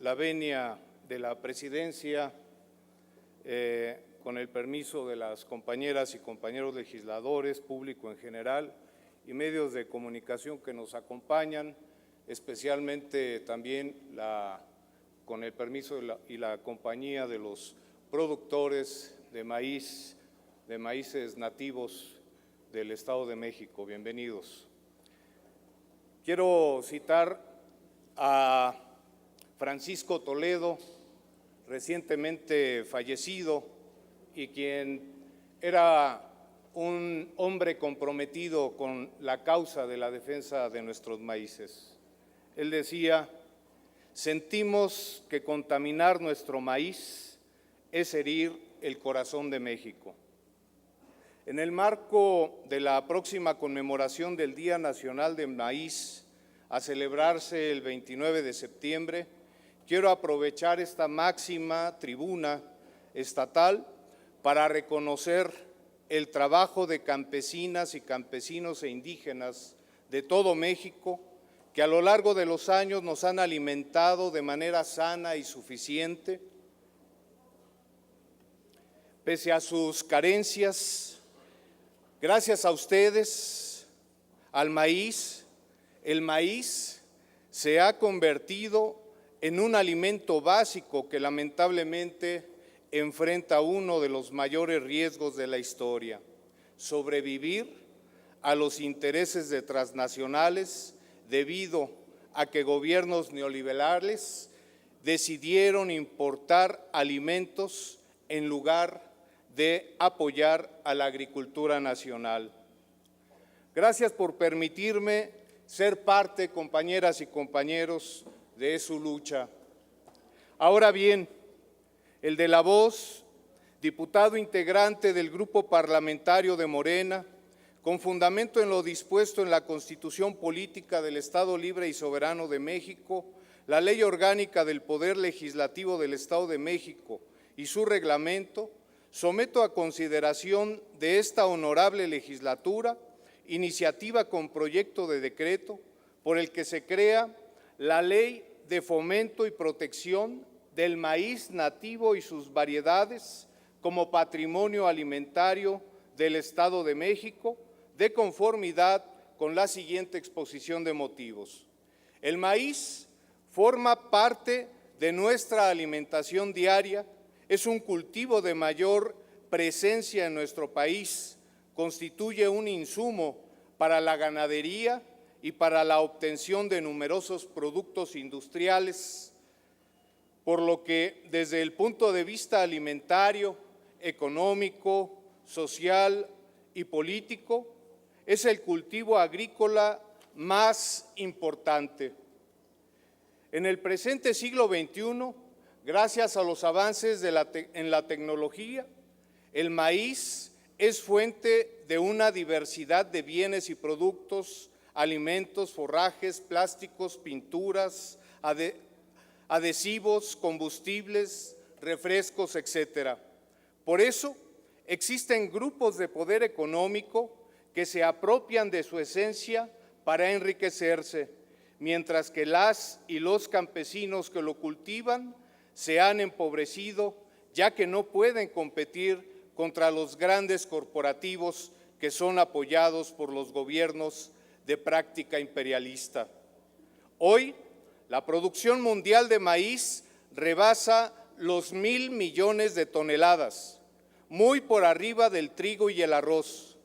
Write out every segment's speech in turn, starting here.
la venia de la presidencia, con el permiso de las compañeras y compañeros legisladores, público en general y medios de comunicación que nos acompañan, especialmente también con el permiso y la compañía de los productores de maíz, de maíces nativos del Estado de México. Bienvenidos. Quiero citar a Francisco Toledo, recientemente fallecido, y quien era un hombre comprometido con la causa de la defensa de nuestros maíces. Él decía: sentimos que contaminar nuestro maíz es herir el corazón de México. En el marco de la próxima conmemoración del Día Nacional del Maíz, a celebrarse el 29 de septiembre, quiero aprovechar esta máxima tribuna estatal para reconocer el trabajo de campesinas y campesinos e indígenas de todo México, que a lo largo de los años nos han alimentado de manera sana y suficiente, pese a sus carencias. Gracias a ustedes, al maíz, el maíz se ha convertido en un alimento básico que lamentablemente enfrenta uno de los mayores riesgos de la historia: sobrevivir a los intereses de transnacionales debido a que gobiernos neoliberales decidieron importar alimentos en lugar de apoyar a la agricultura nacional. Gracias por permitirme ser parte, compañeras y compañeros, de su lucha. Ahora bien, el de la voz, diputado integrante del Grupo Parlamentario de Morena, con fundamento en lo dispuesto en la Constitución Política del Estado Libre y Soberano de México, la Ley Orgánica del Poder Legislativo del Estado de México y su reglamento, someto a consideración de esta honorable legislatura iniciativa con proyecto de decreto por el que se crea la Ley de Fomento y Protección del Maíz Nativo y sus variedades como patrimonio alimentario del Estado de México, de conformidad con la siguiente exposición de motivos. El maíz forma parte de nuestra alimentación diaria, es un cultivo de mayor presencia en nuestro país, constituye un insumo para la ganadería y para la obtención de numerosos productos industriales, por lo que desde el punto de vista alimentario, económico, social y político, es el cultivo agrícola más importante. En el presente siglo XXI, gracias a los avances en la tecnología, el maíz es fuente de una diversidad de bienes y productos, alimentos, forrajes, plásticos, pinturas, adhesivos, combustibles, refrescos, etcétera. Por eso, existen grupos de poder económico que se apropian de su esencia para enriquecerse, mientras que las y los campesinos que lo cultivan se han empobrecido, ya que no pueden competir contra los grandes corporativos que son apoyados por los gobiernos de práctica imperialista. Hoy, la producción mundial de maíz rebasa los 1,000 millones de toneladas, muy por arriba del trigo y el arroz.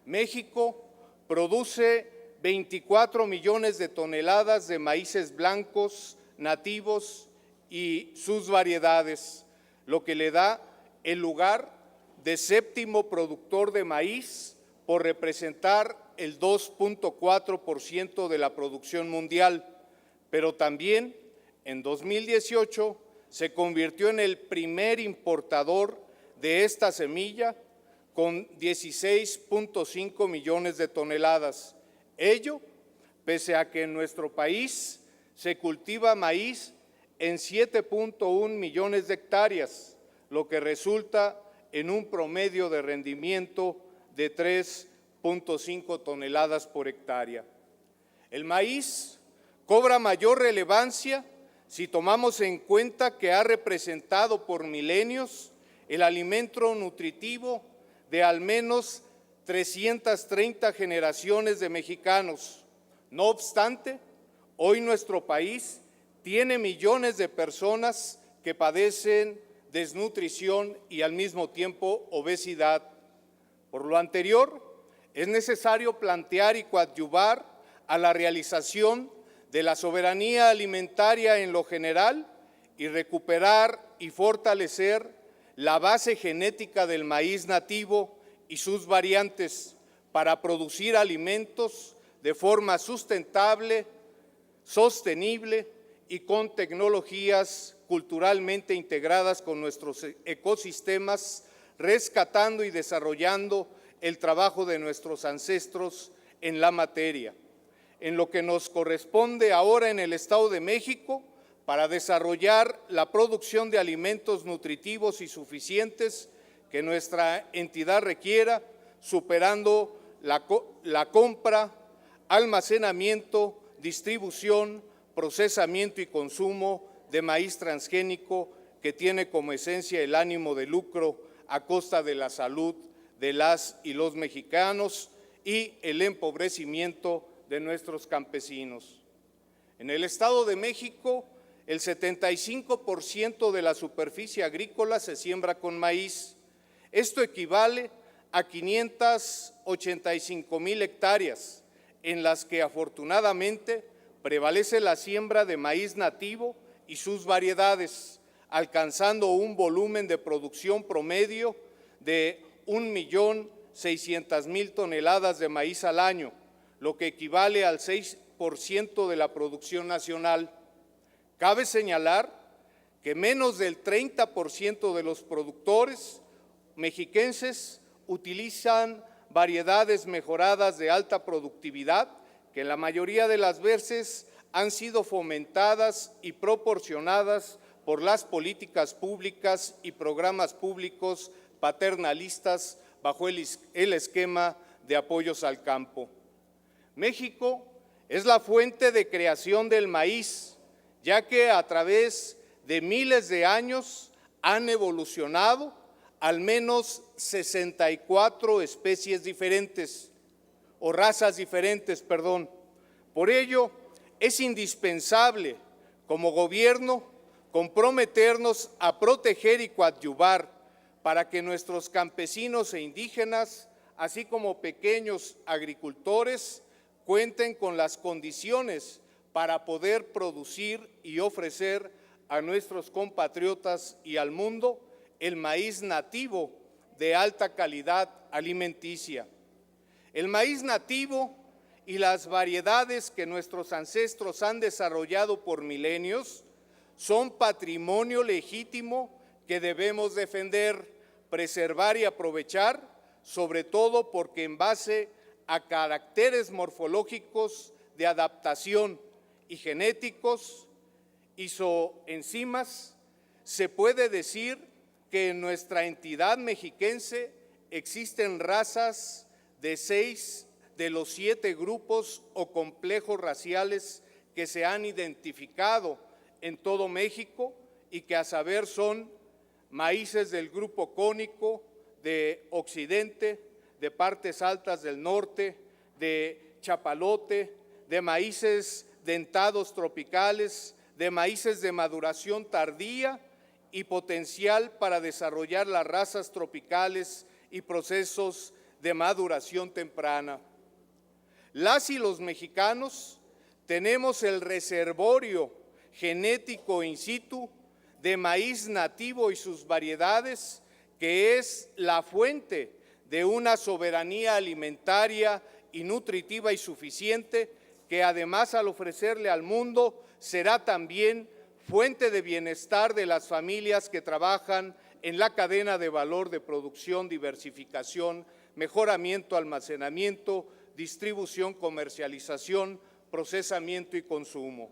México produce 24 millones de toneladas de maíces blancos, nativos y sus variedades, lo que le da el lugar de séptimo productor de maíz por representar el 2.4% de la producción mundial, pero también en 2018 se convirtió en el primer importador de esta semilla con 16.5 millones de toneladas. Ello pese a que en nuestro país se cultiva maíz en 7.1 millones de hectáreas, lo que resulta en un promedio de rendimiento de 3.5 toneladas por hectárea. El maíz cobra mayor relevancia si tomamos en cuenta que ha representado por milenios el alimento nutritivo de al menos 330 generaciones de mexicanos. No obstante, hoy nuestro país tiene millones de personas que padecen desnutrición y al mismo tiempo obesidad. Por lo anterior, es necesario plantear y coadyuvar a la realización de la soberanía alimentaria en lo general y recuperar y fortalecer la base genética del maíz nativo y sus variantes para producir alimentos de forma sustentable, sostenible y con tecnologías culturalmente integradas con nuestros ecosistemas, rescatando y desarrollando el trabajo de nuestros ancestros en la materia. En lo que nos corresponde ahora en el Estado de México, para desarrollar la producción de alimentos nutritivos y suficientes que nuestra entidad requiera, superando la compra, almacenamiento, distribución, procesamiento y consumo de maíz transgénico que tiene como esencia el ánimo de lucro a costa de la salud de las y los mexicanos y el empobrecimiento de nuestros campesinos. En el Estado de México, el 75% de la superficie agrícola se siembra con maíz. Esto equivale a 585,000 hectáreas, en las que afortunadamente prevalece la siembra de maíz nativo y sus variedades, alcanzando un volumen de producción promedio de 1,600,000 toneladas de maíz al año, lo que equivale al 6% de la producción nacional. Cabe señalar que menos del 30% de los productores mexiquenses utilizan variedades mejoradas de alta productividad que en la mayoría de las veces han sido fomentadas y proporcionadas por las políticas públicas y programas públicos paternalistas bajo el esquema de apoyos al campo. México es la fuente de creación del maíz, ya que a través de miles de años han evolucionado al menos 64 especies diferentes, o razas diferentes, perdón. Por ello, es indispensable como gobierno comprometernos a proteger y coadyuvar para que nuestros campesinos e indígenas, así como pequeños agricultores, cuenten con las condiciones para poder producir y ofrecer a nuestros compatriotas y al mundo el maíz nativo de alta calidad alimenticia. El maíz nativo y las variedades que nuestros ancestros han desarrollado por milenios son patrimonio legítimo que debemos defender, preservar y aprovechar, sobre todo porque en base a caracteres morfológicos de adaptación y genéticos, isoenzimas, se puede decir que en nuestra entidad mexiquense existen razas de 6 de los 7 grupos o complejos raciales que se han identificado en todo México y que a saber son maíces del grupo cónico de Occidente, de partes altas del norte, de chapalote, de maíces dentados tropicales, de maíces de maduración tardía y potencial para desarrollar las razas tropicales y procesos de maduración temprana. Las y los mexicanos tenemos el reservorio genético in situ de maíz nativo y sus variedades, que es la fuente de una soberanía alimentaria y nutritiva y suficiente, que además al ofrecerle al mundo será también fuente de bienestar de las familias que trabajan en la cadena de valor de producción, diversificación, mejoramiento, almacenamiento, distribución, comercialización, procesamiento y consumo.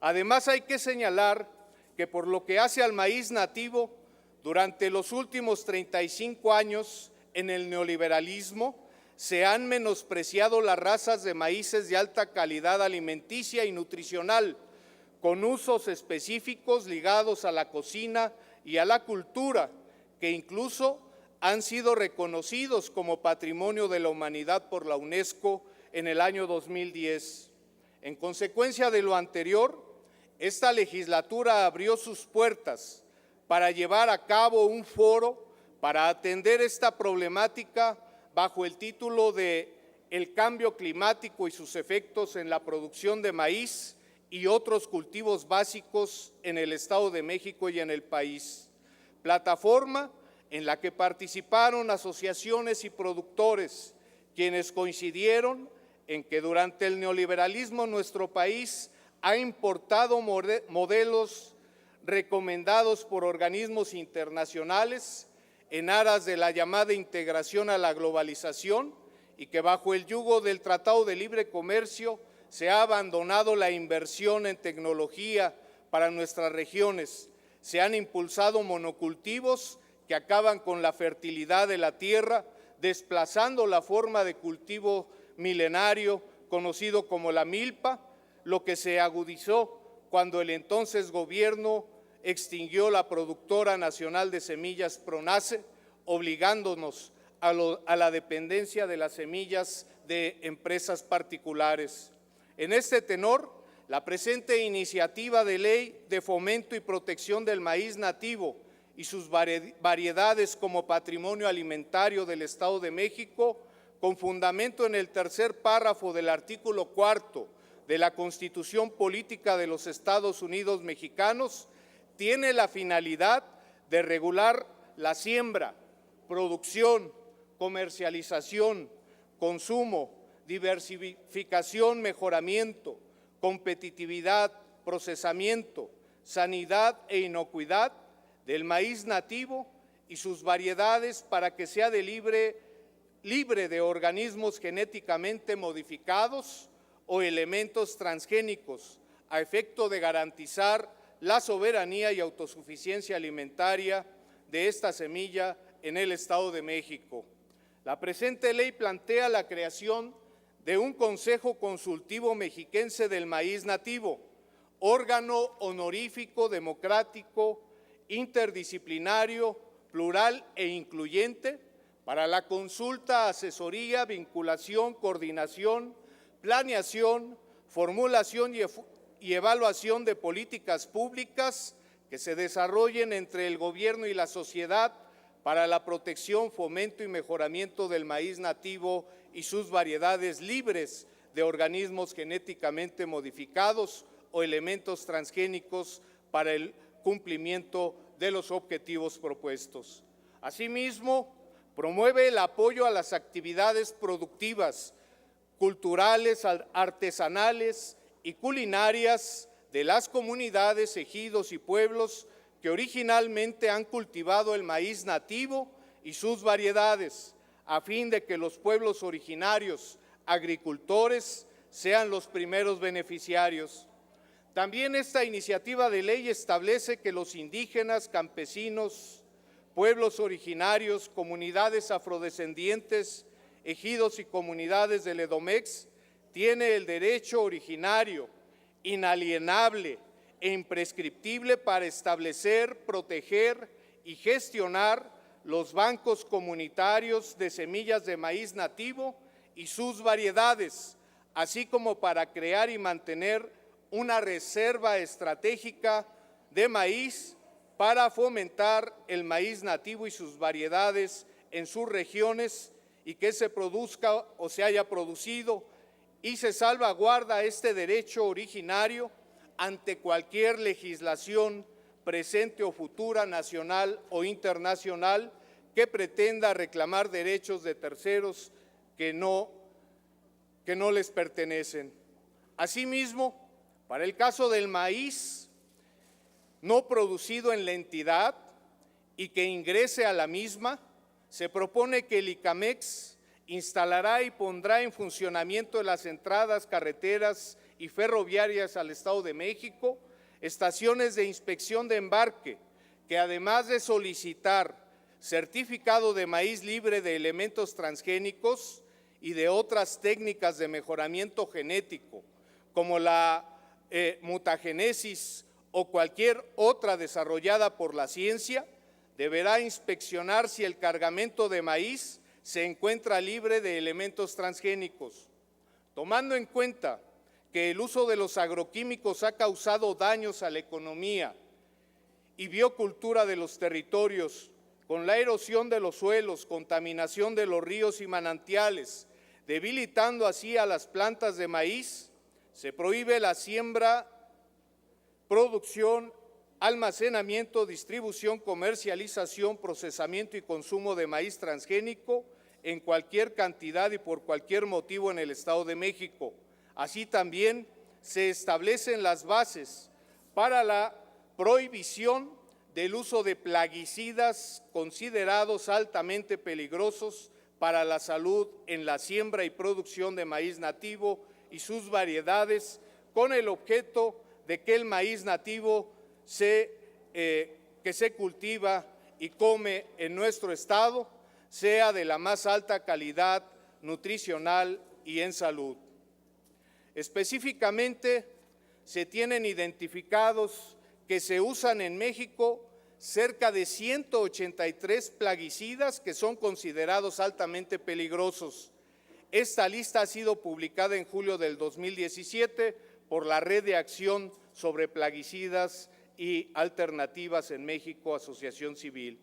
Además, hay que señalar que por lo que hace al maíz nativo, durante los últimos 35 años en el neoliberalismo se han menospreciado las razas de maíces de alta calidad alimenticia y nutricional, con usos específicos ligados a la cocina y a la cultura, que incluso han sido reconocidos como Patrimonio de la Humanidad por la UNESCO en el año 2010. En consecuencia de lo anterior, esta legislatura abrió sus puertas para llevar a cabo un foro para atender esta problemática bajo el título de El cambio climático y sus efectos en la producción de maíz y otros cultivos básicos en el Estado de México y en el país. Plataforma en la que participaron asociaciones y productores, quienes coincidieron en que durante el neoliberalismo nuestro país ha importado modelos recomendados por organismos internacionales en aras de la llamada integración a la globalización y que bajo el yugo del Tratado de Libre Comercio se ha abandonado la inversión en tecnología para nuestras regiones. Se han impulsado monocultivos que acaban con la fertilidad de la tierra, desplazando la forma de cultivo milenario conocido como la milpa, lo que se agudizó cuando el entonces gobierno extinguió la Productora Nacional de Semillas Pronace, obligándonos a la dependencia de las semillas de empresas particulares. En este tenor, la presente iniciativa de ley de fomento y protección del maíz nativo y sus variedades como patrimonio alimentario del Estado de México, con fundamento en el tercer párrafo del artículo 4 de la Constitución Política de los Estados Unidos Mexicanos, tiene la finalidad de regular la siembra, producción, comercialización, consumo, diversificación, mejoramiento, competitividad, procesamiento, sanidad e inocuidad del maíz nativo y sus variedades para que sea libre de organismos genéticamente modificados o elementos transgénicos, a efecto de garantizar la soberanía y autosuficiencia alimentaria de esta semilla en el Estado de México. La presente ley plantea la creación de un Consejo Consultivo Mexiquense del Maíz Nativo, órgano honorífico, democrático, interdisciplinario, plural e incluyente para la consulta, asesoría, vinculación, coordinación, planeación, formulación y evaluación de políticas públicas que se desarrollen entre el gobierno y la sociedad para la protección, fomento y mejoramiento del maíz nativo y sus variedades libres de organismos genéticamente modificados o elementos transgénicos para el cumplimiento de los objetivos propuestos. Asimismo, promueve el apoyo a las actividades productivas, culturales, artesanales y culinarias de las comunidades, ejidos y pueblos que originalmente han cultivado el maíz nativo y sus variedades, a fin de que los pueblos originarios, agricultores, sean los primeros beneficiarios. También esta iniciativa de ley establece que los indígenas, campesinos, pueblos originarios, comunidades afrodescendientes, ejidos y comunidades del Edomex tienen el derecho originario, inalienable e imprescriptible para establecer, proteger y gestionar los bancos comunitarios de semillas de maíz nativo y sus variedades, así como para crear y mantener una reserva estratégica de maíz para fomentar el maíz nativo y sus variedades en sus regiones y que se produzca o se haya producido y se salvaguarda este derecho originario ante cualquier legislación presente o futura, nacional o internacional, que pretenda reclamar derechos de terceros que no les pertenecen. Asimismo, para el caso del maíz no producido en la entidad y que ingrese a la misma, se propone que el ICAMEX instalará y pondrá en funcionamiento en las entradas carreteras y ferroviarias al Estado de México estaciones de inspección de embarque que, además de solicitar certificado de maíz libre de elementos transgénicos y de otras técnicas de mejoramiento genético, como la mutagénesis o cualquier otra desarrollada por la ciencia, deberá inspeccionar si el cargamento de maíz se encuentra libre de elementos transgénicos. Tomando en cuenta que el uso de los agroquímicos ha causado daños a la economía y biocultura de los territorios, con la erosión de los suelos, contaminación de los ríos y manantiales, debilitando así a las plantas de maíz, se prohíbe la siembra, producción, almacenamiento, distribución, comercialización, procesamiento y consumo de maíz transgénico en cualquier cantidad y por cualquier motivo en el Estado de México. Así también se establecen las bases para la prohibición del uso de plaguicidas considerados altamente peligrosos para la salud en la siembra y producción de maíz nativo y sus variedades, con el objeto de que el maíz nativo que se cultiva y come en nuestro estado sea de la más alta calidad nutricional y en salud. Específicamente, se tienen identificados que se usan en México cerca de 183 plaguicidas que son considerados altamente peligrosos. Esta lista ha sido publicada en julio del 2017 por la Red de Acción sobre Plaguicidas y Alternativas en México, Asociación Civil,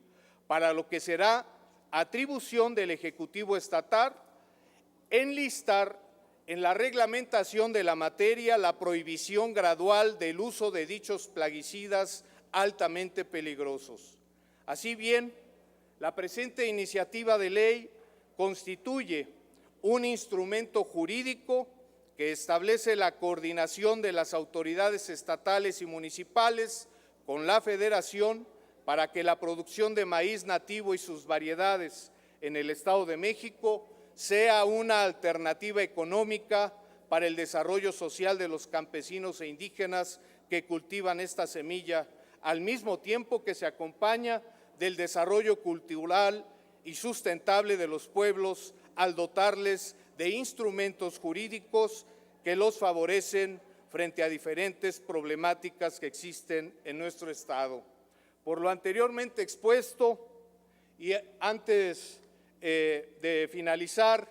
para lo que será atribución del Ejecutivo Estatal enlistar en la reglamentación de la materia la prohibición gradual del uso de dichos plaguicidas altamente peligrosos. Así bien, la presente iniciativa de ley constituye un instrumento jurídico que establece la coordinación de las autoridades estatales y municipales con la Federación para que la producción de maíz nativo y sus variedades en el Estado de México sea una alternativa económica para el desarrollo social de los campesinos e indígenas que cultivan esta semilla, al mismo tiempo que se acompaña del desarrollo cultural y sustentable de los pueblos al dotarles de instrumentos jurídicos que los favorecen frente a diferentes problemáticas que existen en nuestro Estado. Por lo anteriormente expuesto, y antes de finalizar,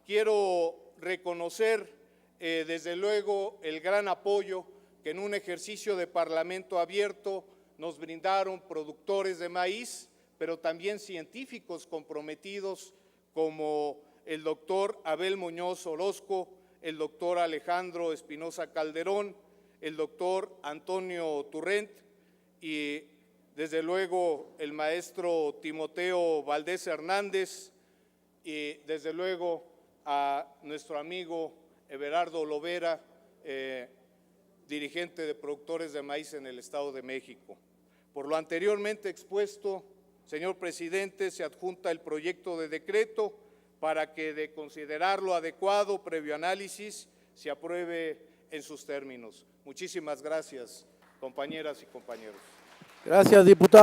quiero reconocer desde luego el gran apoyo que en un ejercicio de parlamento abierto nos brindaron productores de maíz, pero también científicos comprometidos como el doctor Abel Muñoz Orozco, el doctor Alejandro Espinosa Calderón, el doctor Antonio Turrent y desde luego el maestro Timoteo Valdés Hernández y desde luego a nuestro amigo Everardo Lovera, dirigente de productores de maíz en el Estado de México. Por lo anteriormente expuesto, señor presidente, se adjunta el proyecto de decreto para que, de considerarlo adecuado, previo análisis, se apruebe en sus términos. Muchísimas gracias, compañeras y compañeros. Gracias, diputado.